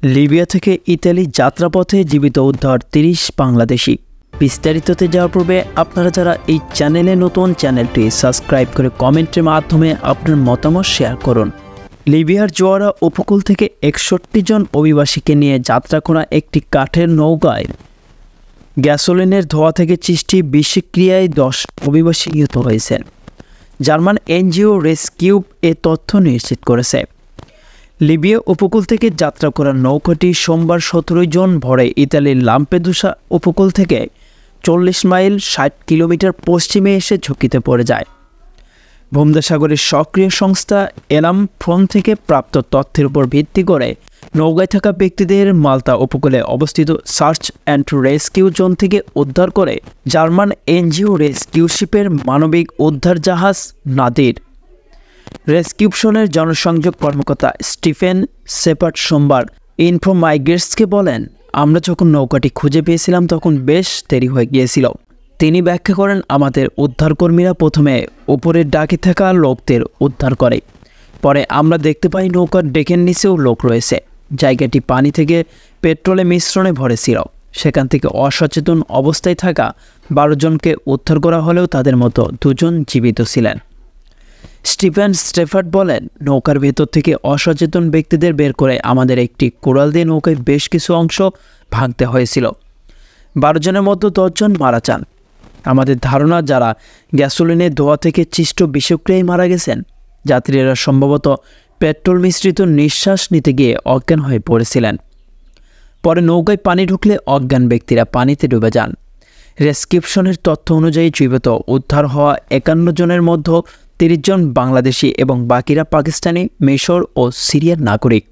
Libya থেকে Italy যাত্রাপথে জীবিত উদ্ধার ৩০ বাংলাদেশি। বিস্তারিততে যাওয়ার পূর্বে আপনারা যারা এই চ্যানেলে নতুন, চ্যানেলটি সাবস্ক্রাইব করে কমেন্টের মাধ্যমে আপনার মতামত শেয়ার করুন। লিবিয়ার জোয়ারা উপকূল থেকে ৬১ জন অভিবাসীকে নিয়ে যাত্রা করা একটি কাঠের নৌকায় গ্যাসোলিনের ধোঁয়া থেকে সৃষ্টি বিষক্রিয়ায় ১০ অভিবাসী নিহত হয়েছেন। জার্মান এনজিও রেস্কিউ এ তথ্য নিশ্চিত করেছে। লিবিয়া উপকূল থেকে যাত্রা করা নৌকাটি সোমবার ১৭ জন ভোরে ইতালির লাম্পেদুসা উপকূল থেকে ৪০ মাইল ৬০ কিলোমিটার পশ্চিমে এসে ঝুঁকিতে পড়ে যায়। ভূমধ্যসাগরের সক্রিয় সংস্থা এলাম ফোন থেকে প্রাপ্ত তথ্যের উপর ভিত্তি করে নৌকায় থাকা ব্যক্তিদের মাল্টা উপকূলে অবস্থিত সার্চ অ্যান্ড রেস্কিউ জোন থেকে উদ্ধার করে জার্মান এনজিও রেস্কিউ শিপের মানবিক উদ্ধার জাহাজ নাদির। রেস্কিউশনের জনসংযোগ কর্মকর্তা স্টিফেন শেপার্ড সোমবার ইনফো মাইগ্রেটসকে বলেন, আমরা যখন নৌকাটি খুঁজে পেয়েছিলাম তখন বেশ দেরি হয়ে গিয়েছিল। তিনি ব্যাখ্যা করেন, আমাদের উদ্ধারকর্মীরা প্রথমে উপরের ডাকে থাকা লোকদের উদ্ধার করে। পরে আমরা দেখতে পাই নৌকার ডেকের নিচেও লোক রয়েছে। জায়গাটি পানি থেকে পেট্রোলে মিশ্রণে ভরে ছিল। সেখান থেকে অসচেতন অবস্থায় থাকা ১২ জনকে উদ্ধার করা হলেও তাদের মতো ২ জন জীবিত ছিলেন। স্টিফেন স্টেফার্ড বলেন, নৌকার ভেতর থেকে অসচেতন ব্যক্তিদের বের করে আমাদের একটি কোরাল দিয়ে নৌকায় বেশ কিছু অংশ ভাঙতে হয়েছিল। ১২ জনের মধ্যে ১০ জন মারা যান। আমাদের ধারণা যারা গ্যাসোলিনের ধোঁয়া থেকে সৃষ্ট বিষক্রিয়ায় মারা গেছেন। যাত্রীরা সম্ভবত পেট্রোল মিশ্রিত নিঃশ্বাস নিতে গিয়ে অজ্ঞান হয়ে পড়েছিলেন। পরে নৌকায় পানি ঢুকলে অজ্ঞান ব্যক্তিরা পানিতে ডুবে যান। রেস্কিউশনের তথ্য অনুযায়ী জীবিত উদ্ধার হওয়া ৫১ জনের মধ্যে ৩০ জন বাংলাদেশি এবং বাকিরা পাকিস্তানি, মিশর ও সিরিয়ার নাগরিক।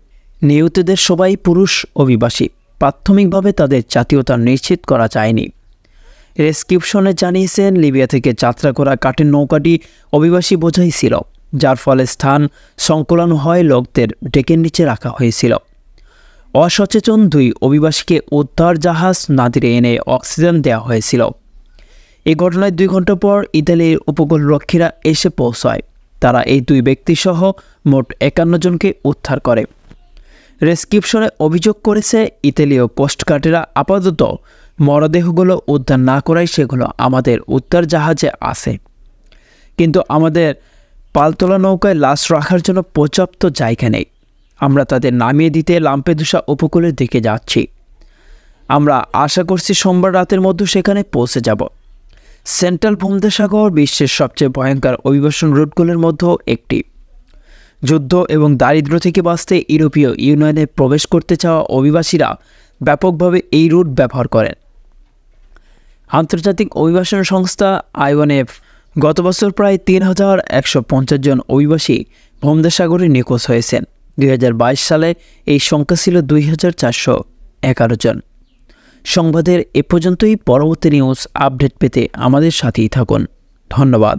নিহতদের সবাই পুরুষ অভিবাসী। প্রাথমিকভাবে তাদের জাতীয়তা নিশ্চিত করা যায়নি। রেস্কিউশনে জানিয়েছেন, লিবিয়া থেকে যাত্রা করা কাঠের নৌকাটি অভিবাসী বোঝাই ছিল, যার ফলে স্থান সংকুলান হয় লোকদের ডেকের নিচে রাখা হয়েছিল। অসচেতন ২ অভিবাসীকে উদ্ধার জাহাজ নাদিরে এনে অক্সিজেন দেওয়া হয়েছিল। এই ঘটনায় ২ ঘন্টা পর ইতালির উপকূলরক্ষীরা এসে পৌঁছায়। তারা এই ২ ব্যক্তিসহ মোট ৫১ জনকে উদ্ধার করে। রেস্কিউশনে অভিযোগ করেছে, ইতালীয় কোস্টগার্ডেরা আপাতত মরদেহগুলো উদ্ধার না করায় সেগুলো আমাদের উদ্ধার জাহাজে আছে, কিন্তু আমাদের পালতোলা নৌকায় লাশ রাখার জন্য পর্যাপ্ত জায়গা নেই। আমরা তাদের নামিয়ে দিতে লাম্পেদুসা উপকূলের দিকে যাচ্ছি। আমরা আশা করছি সোমবার রাতের মধ্যে সেখানে পৌঁছে যাব। সেন্ট্রাল ভূমধ্যসাগর বিশ্বের সবচেয়ে ভয়ঙ্কর অভিবাসন রুটগুলোর মধ্যে একটি। যুদ্ধ এবং দারিদ্র্য থেকে বাঁচতে ইউরোপীয় ইউনিয়নে প্রবেশ করতে চাওয়া অভিবাসীরা ব্যাপকভাবে এই রুট ব্যবহার করেন। আন্তর্জাতিক অভিবাসন সংস্থা IONF গত বছর প্রায় ৩,১৫০ জন অভিবাসী ভূমধ্যসাগরে নিখোঁজ হয়েছেন। ২০২২ সালে এই সংখ্যা ছিল ২,৪১১ জন। সংবাদের এ পর্যন্তই। পরবর্তী নিউজ আপডেট পেতে আমাদের সাথেই থাকুন। ধন্যবাদ।